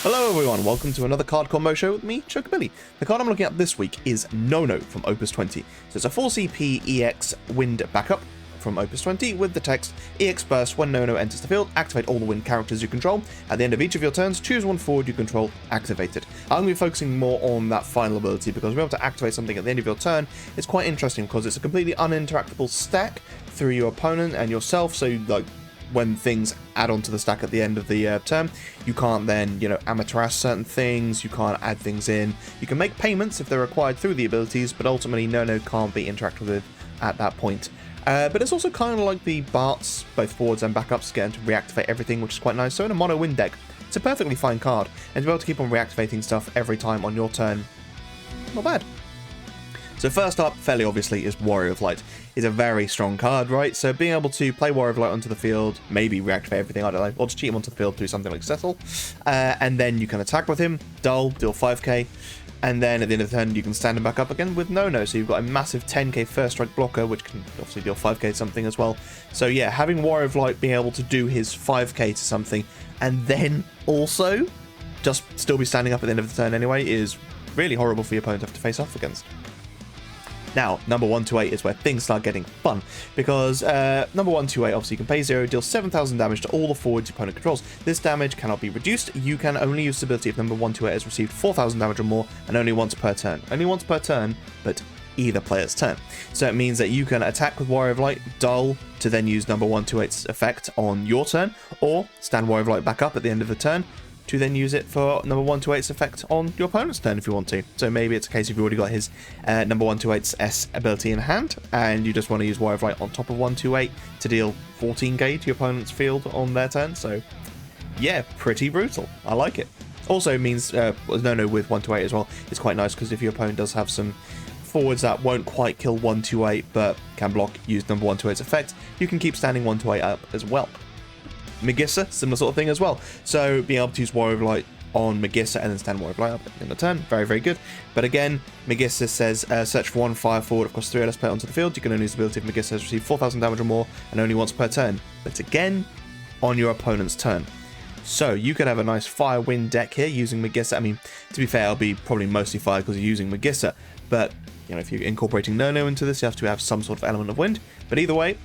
Hello everyone, welcome to another card combo show with me, Chocobilly. The card I'm looking at this week is Nono from Opus 20. So it's a 4CP EX wind backup from Opus 20 with the text, EX burst when Nono enters the field, activate all the wind characters you control. At the end of each of your turns, choose one forward you control, activate it. I'm going to be focusing more on that final ability because being able to activate something at the end of your turn is quite interesting because it's a completely uninteractable stack through your opponent and yourself, so like when things add onto the stack at the end of the turn, you can't then, amateurize certain things, you can't add things in. You can make payments if they're required through the abilities, but ultimately Nono can't be interacted with at that point. But it's also kind of like the Barts, both forwards and backups, getting to reactivate everything, which is quite nice. So in a mono win deck, it's a perfectly fine card, and to be able to keep on reactivating stuff every time on your turn, not bad. So first up, fairly obviously, is Warrior of Light. It's a very strong card, right? So being able to play Warrior of Light onto the field, maybe reactivate everything, I don't know, or just cheat him onto the field, do something like Settle, and then you can attack with him, dull, deal 5k, and then at the end of the turn you can stand him back up again with Nono, so you've got a massive 10k first strike blocker, which can obviously deal 5k something as well. So yeah, having Warrior of Light being able to do his 5k to something, and then also just still be standing up at the end of the turn anyway, is really horrible for your opponent to have to face off against. Now, number 128 is where things start getting fun, because number 128, obviously you can pay 0, deal 7,000 damage to all the forwards your opponent controls. This damage cannot be reduced. You can only use this ability if number 128 has received 4,000 damage or more, and only once per turn. Only once per turn, but either player's turn. So it means that you can attack with Warrior of Light, dull, to then use number 128's effect on your turn, or stand Warrior of Light back up at the end of the turn, to then use it for number 128's effect on your opponent's turn if you want to. So maybe it's a case if you've already got his number 128's S ability in hand, and you just want to use Warrior of Light on top of 128 to deal 14k to your opponent's field on their turn. So yeah, pretty brutal. I like it. Also means Nono with 128 as well is quite nice, because if your opponent does have some forwards that won't quite kill 128 but can block, use number 128's effect, you can keep standing 128 up as well. Megissa, similar sort of thing as well. So being able to use Warrior of Light on Megissa and then stand Warrior of Light up in the turn, very, very good. But again, Megissa says search for one fire forward across 3 less player onto the field. You can only use the ability if Megissa has received 4,000 damage or more and only once per turn. But again, on your opponent's turn. So you could have a nice fire wind deck here using Megissa. I mean, to be fair, I'll be probably mostly fire because you're using Megissa. But, if you're incorporating Nono into this, you have to have some sort of element of wind. But either way,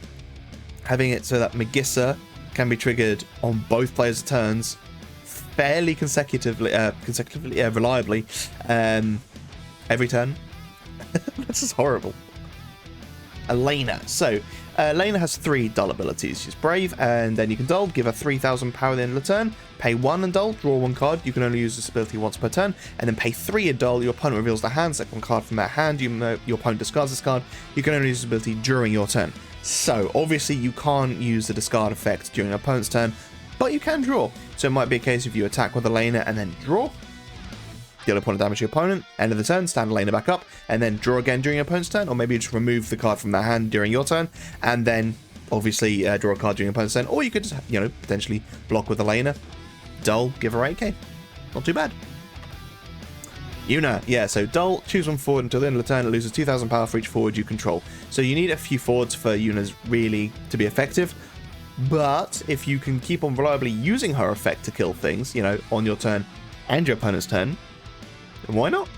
having it so that Megissa can be triggered on both players' turns fairly consecutively, reliably, every turn. This is horrible. Elena. So, Elena has 3 dull abilities. She's brave, and then you can dull, give her 3,000 power at the end of the turn, pay 1 and dull, draw 1 card. You can only use this ability once per turn, and then pay 3 and dull. Your opponent reveals their hand, select 1 card from their hand. Your opponent discards this card. You can only use this ability during your turn. So, obviously you can't use the discard effect during your opponent's turn, but you can draw. So it might be a case if you attack with Elena and then draw, deal a point of damage to your opponent, end of the turn, stand Elena back up, and then draw again during your opponent's turn, or maybe you just remove the card from their hand during your turn, and then obviously draw a card during your opponent's turn, or you could just, potentially block with Elena, dull, give her 8k. Not too bad. Yuna, yeah, so dull, choose one forward until the end of the turn, it loses 2,000 power for each forward you control. So you need a few forwards for Yuna's really to be effective, but if you can keep on reliably using her effect to kill things, on your turn and your opponent's turn, then why not?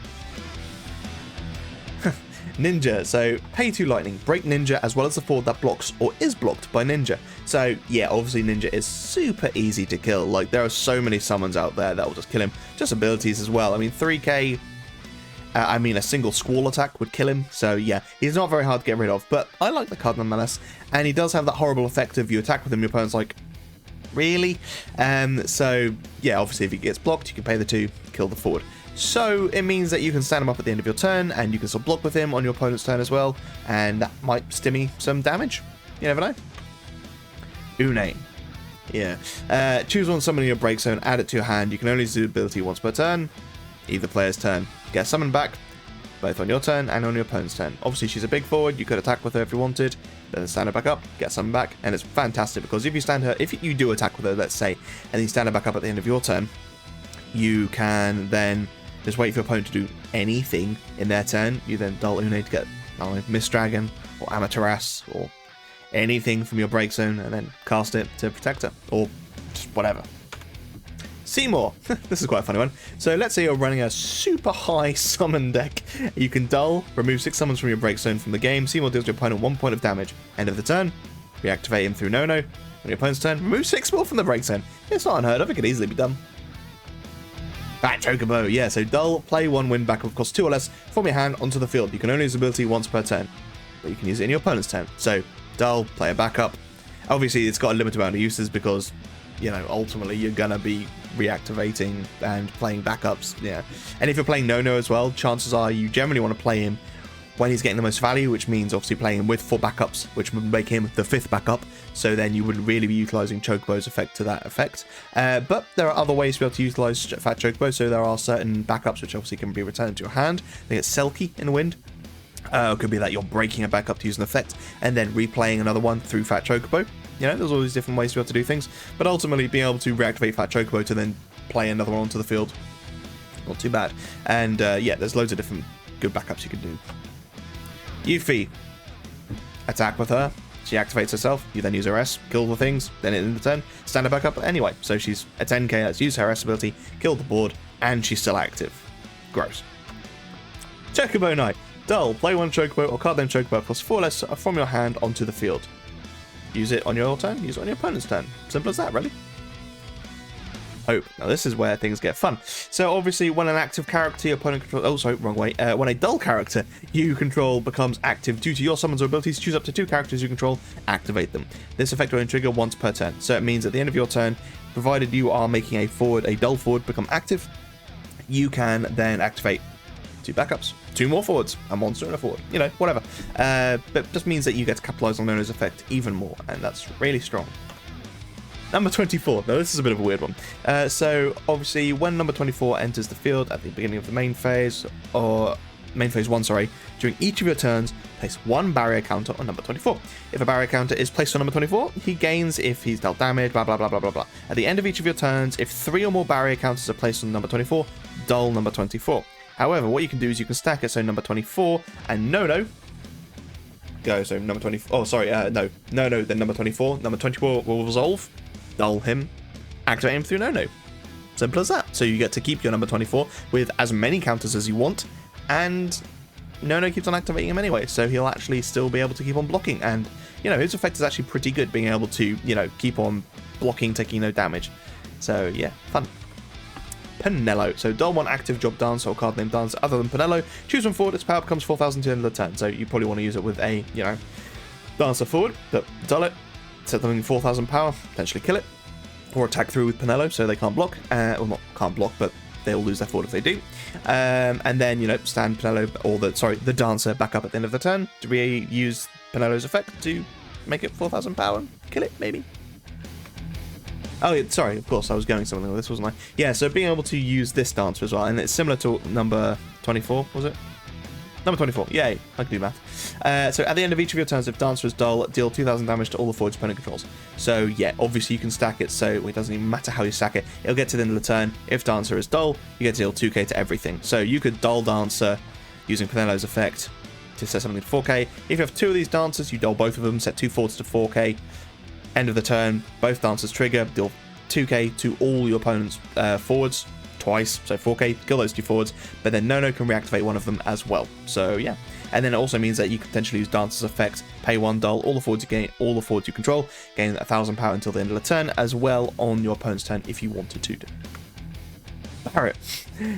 Ninja, so pay 2 lightning, break Ninja as well as the forward that blocks or is blocked by Ninja. So yeah, obviously Ninja is super easy to kill. Like, there are so many summons out there that will just kill him. Just abilities as well. I mean, 3k, a single squall attack would kill him. So yeah, he's not very hard to get rid of, but I like the card nonetheless. And he does have that horrible effect of you attack with him, your opponent's like, really? So yeah, obviously if he gets blocked, you can pay the 2, kill the forward. So it means that you can stand him up at the end of your turn, and you can still block with him on your opponent's turn as well, and that might stimmy some damage. You never know. Une. Yeah. Choose one summon in your break zone, add it to your hand. You can only use the ability once per turn, either player's turn. Get summoned back, both on your turn and on your opponent's turn. Obviously, she's a big forward. You could attack with her if you wanted, then stand her back up, get summoned back, and it's fantastic because if you do attack with her, let's say, and then you stand her back up at the end of your turn, you can then just wait for your opponent to do anything in their turn. You then dull Une to get Mist Dragon or Amaterasu or anything from your break zone, and then cast it to protect her, or just whatever. Seymour. This is quite a funny one. So let's say you're running a super high summon deck. You can dull, remove 6 summons from your break zone from the game. Seymour deals your opponent 1 point of damage. End of the turn, reactivate him through Nono. On your opponent's turn, remove 6 more from the break zone. It's not unheard of, it could easily be done. Fat Chocobo, yeah, so dull, play 1 win back of cost 2 or less from your hand onto the field. You can only use the ability once per turn, but you can use it in your opponent's turn. So dull, play a backup. Obviously, it's got a limited amount of uses because, you know, ultimately you're gonna be reactivating and playing backups, yeah. And if you're playing Nono as well, chances are you generally want to play him when he's getting the most value, which means obviously playing him with 4 backups, which would make him the 5th backup. So then you wouldn't really be utilizing Chocobo's effect to that effect. But there are other ways to be able to utilize Fat Chocobo. So there are certain backups which obviously can be returned to your hand. I think it's Selkie in Wind. It could be that you're breaking a backup to use an effect and then replaying another one through Fat Chocobo. You know, there's all these different ways to be able to do things. But ultimately, being able to reactivate Fat Chocobo to then play another one onto the field, not too bad. And yeah, there's loads of different good backups you can do. Yuffie, attack with her, she activates herself, you then use her S, kill the things, then in the turn, stand her back up anyway. So she's a 10k, let's use her S ability, kill the board, and she's still active. Gross. Chocobo Knight, dull, play 1 Chocobo or card them Chocobo plus 4 less from your hand onto the field. Use it on your turn, use it on your opponent's turn. Simple as that, really. Hope. Now this is where things get fun. So obviously when an active character your opponent controls, oh sorry, wrong way, when a dull character you control becomes active due to your summons or abilities, choose up to 2 characters you control, activate them. This effect will only trigger once per turn. So it means at the end of your turn, provided you are making a dull forward become active, you can then activate 2 backups, 2 more forwards, a monster and a forward, you know, whatever. But it just means that you get to capitalize on Nono's effect even more, and that's really strong. Number 24. Now, this is a bit of a weird one. So, obviously, when number 24 enters the field at the beginning of the main phase, or main phase 1, sorry, during each of your turns, place 1 barrier counter on number 24. If a barrier counter is placed on number 24, he gains if he's dealt damage, blah, blah, blah, blah, blah, blah. At the end of each of your turns, if 3 or more barrier counters are placed on number 24, dull number 24. However, what you can do is you can stack it so number 24 and Nono go, so number 24, oh, sorry, no, then number 24. Number 24 will resolve, dull him, activate him through Nono. Simple as that. So you get to keep your number 24 with as many counters as you want, and Nono keeps on activating him anyway, so he'll actually still be able to keep on blocking, and, you know, his effect is actually pretty good, being able to, you know, keep on blocking, taking no damage. So, yeah, fun. Penelo. So dull 1 active job dancer or card name dancer other than Penelo. Choose one forward, its power becomes 4,000 to the end of the turn. So you probably want to use it with a, you know, dancer forward, but dull it, set them in 4,000 power, potentially kill it, or attack through with Penelo so they can't block. Well, not can't block, but they'll lose their forward if they do. And then, you know, stand Penelo, or the dancer back up at the end of the turn to reuse Penelo's effect to make it 4,000 power and kill it, maybe. Oh, sorry, of course, I was going something like this, wasn't I? Yeah, so being able to use this dancer as well, and it's similar to number 24, was it? Number 24, yay, I can do math. So at the end of each of your turns, if dancer is dull, deal 2,000 damage to all the forwards opponent controls. So yeah, obviously you can stack it, so it doesn't even matter how you stack it. It'll get to the end of the turn. If dancer is dull, you get to deal 2k to everything. So you could dull dancer using Penelo's effect to set something to 4k. If you have 2 of these dancers, you dull both of them, set 2 forwards to 4k. End of the turn, both dancers trigger, deal 2k to all your opponent's forwards twice, so 4k, kill those 2 forwards, but then Nono can reactivate one of them as well. So yeah, and then it also means that you can potentially use Dancer's effect, pay 1 dull, all the forwards you control, gain 1,000 power until the end of the turn, as well on your opponent's turn if you wanted to do. Barret.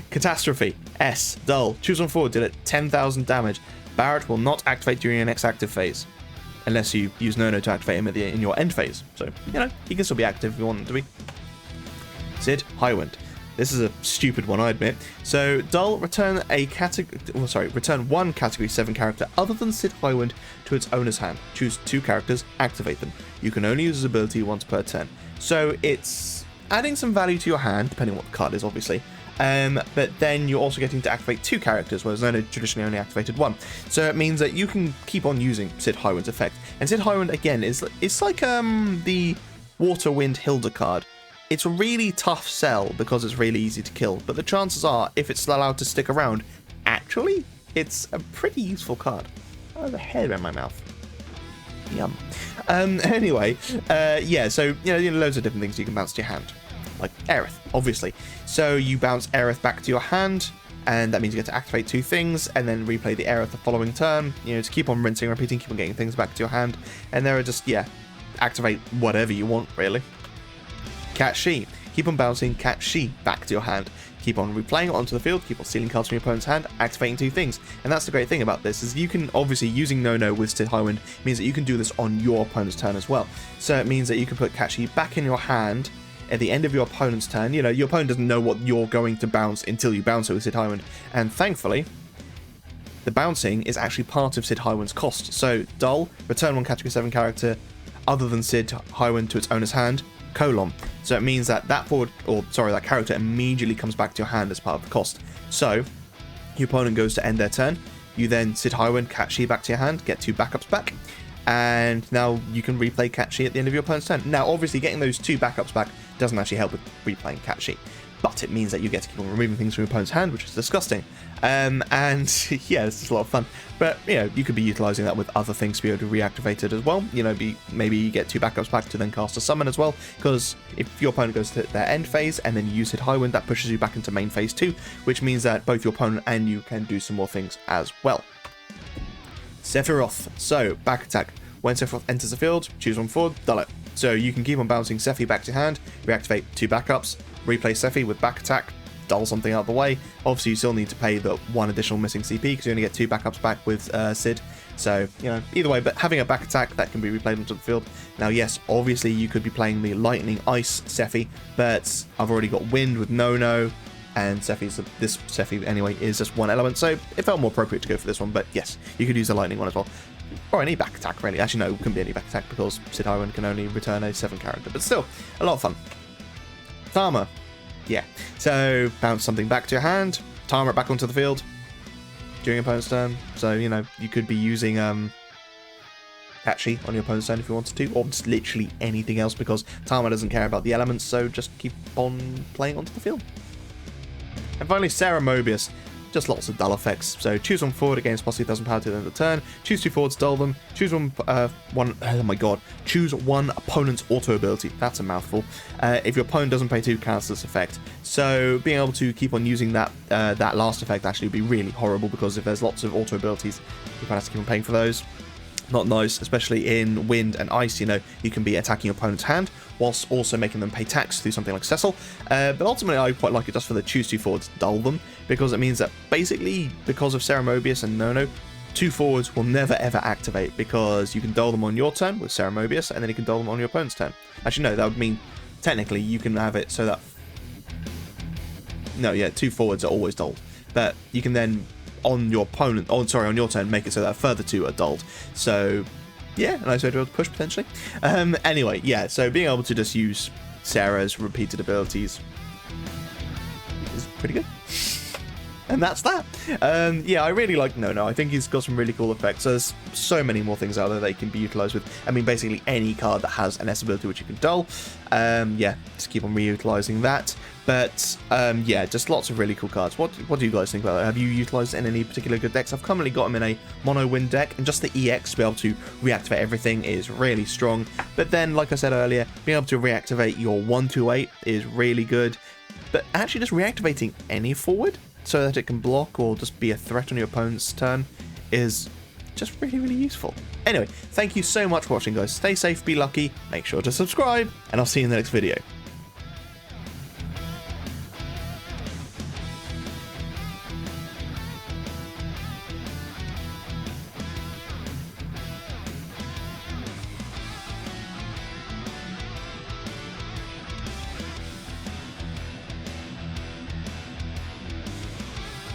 Catastrophe. S. Dull. Choose one forward, deal it 10,000 damage. Barret will not activate during your next active phase, unless you use Nono to activate him in your end phase. So, you know, he can still be active if you want him to be. Sid Highwind. This is a stupid one, I admit. So, dull, return one category 7 character other than Sid Highwind to its owner's hand. Choose 2 characters, activate them. You can only use his ability once per turn. So, it's adding some value to your hand, depending on what the card is, obviously. But then you're also getting to activate 2 characters, whereas Nono traditionally only activated 1. So it means that you can keep on using Sid Highwind's effect. And Sid Highwind, again, it's like the Water Wind Hilda card. It's a really tough sell because it's really easy to kill, but the chances are, if it's allowed to stick around, actually, it's a pretty useful card. I have a hair in my mouth. Yum. Anyway, yeah, so, you know, loads of different things you can bounce to your hand. like Aerith, obviously. So you bounce Aerith back to your hand, and that means you get to activate 2 things, and then replay the Aerith the following turn, to keep on rinsing, repeating, keep on getting things back to your hand, and there are just, activate whatever you want, really. Cat She. Keep on bouncing Cat She back to your hand. Keep on replaying it onto the field, keep on stealing cards from your opponent's hand, activating 2 things. And that's the great thing about this, is you can, obviously, using Nono with Sid Highwind means that you can do this on your opponent's turn as well. So it means that you can put Cat She back in your hand at the end of your opponent's turn. Your opponent doesn't know what you're going to bounce until you bounce it with Sid Highwind. And thankfully, the bouncing is actually part of Sid Highwind's cost. So, dull, return 1 category 7 character other than Sid Highwind to its owner's hand, : so it means that that character immediately comes back to your hand as part of the cost. So your opponent goes to end their turn, you then Sid Highwind Cat She back to your hand, get 2 backups back, and now you can replay Cat She at the end of your opponent's turn. Now obviously getting those 2 backups back doesn't actually help with replaying Cat She, but it means that you get to keep on removing things from your opponent's hand, which is disgusting. And yeah, it's just a lot of fun. But you could be utilizing that with other things to be able to reactivate it as well. Maybe you get 2 backups back to then cast a summon as well, because if your opponent goes to their end phase and then you use Sid Highwind, that pushes you back into main phase 2, which means that both your opponent and you can do some more things as well. Sephiroth. So back attack. When Sephiroth enters the field, choose 1 forward, dull it. So you can keep on bouncing Sephi back to your hand, reactivate 2 backups, replay Sephi with back attack, dull something out of the way. Obviously you still need to pay the 1 additional missing CP because you only get 2 backups back with Sid. So, either way, but having a back attack that can be replayed onto the field. Now, yes, obviously you could be playing the Lightning Ice Sephi, but I've already got Wind with Nono, and this Sephi anyway is just 1 element, so it felt more appropriate to go for this one. But yes, you could use the Lightning one as well. Or any back attack, really. Actually, no, it couldn't be any back attack because Sid Highwind can only return a 7 character, but still, a lot of fun. Tama. Yeah, so bounce something back to your hand, Tama it back onto the field during your opponent's turn. So, you could be using Cat She on your opponent's turn if you wanted to, or just literally anything else, because Tama doesn't care about the elements, so just keep on playing onto the field. And finally, Sarah Mobius. Just lots of dull effects. So choose 1 forward against plus 2,000 power to the end of the turn. Choose 2 forwards, dull them. Choose choose 1 opponent's auto ability. That's a mouthful. If your opponent doesn't pay 2, cancel this effect. So being able to keep on using that last effect actually would be really horrible, because if there's lots of auto abilities, you kind of have to keep on paying for those. Not nice, especially in Wind and Ice. You can be attacking your opponent's hand whilst also making them pay tax through something like Cecil. But ultimately, I quite like it just for the choose 2 forwards, dull them, because it means that basically, because of Sarah Mobius and Nono, 2 forwards will never ever activate, because you can dull them on your turn with Sarah Mobius, and then you can dull them on your opponent's turn. Actually, no, that would mean technically you can have it so that 2 forwards are always dulled, but you can then on your turn make it so that a further 2 are dulled. So yeah, a nice way to be able to push potentially. Anyway, yeah, so being able to just use Sarah's repeated abilities is pretty good. And that's that. Yeah, I really like Nono. I think he's got some really cool effects. There's so many more things out there they can be utilized with. I mean, basically any card that has an S ability which you can dull. Yeah, just keep on reutilizing that. But yeah, just lots of really cool cards. What do you guys think about that? Have you utilized it in any particular good decks? I've currently got them in a mono Wind deck, and just the EX to be able to reactivate everything is really strong. But then, like I said earlier, being able to reactivate your 1/8 is really good. But actually just reactivating any forward so that it can block or just be a threat on your opponent's turn is just really, really useful. Anyway, thank you so much for watching, guys. Stay safe, be lucky, make sure to subscribe, and I'll see you in the next video.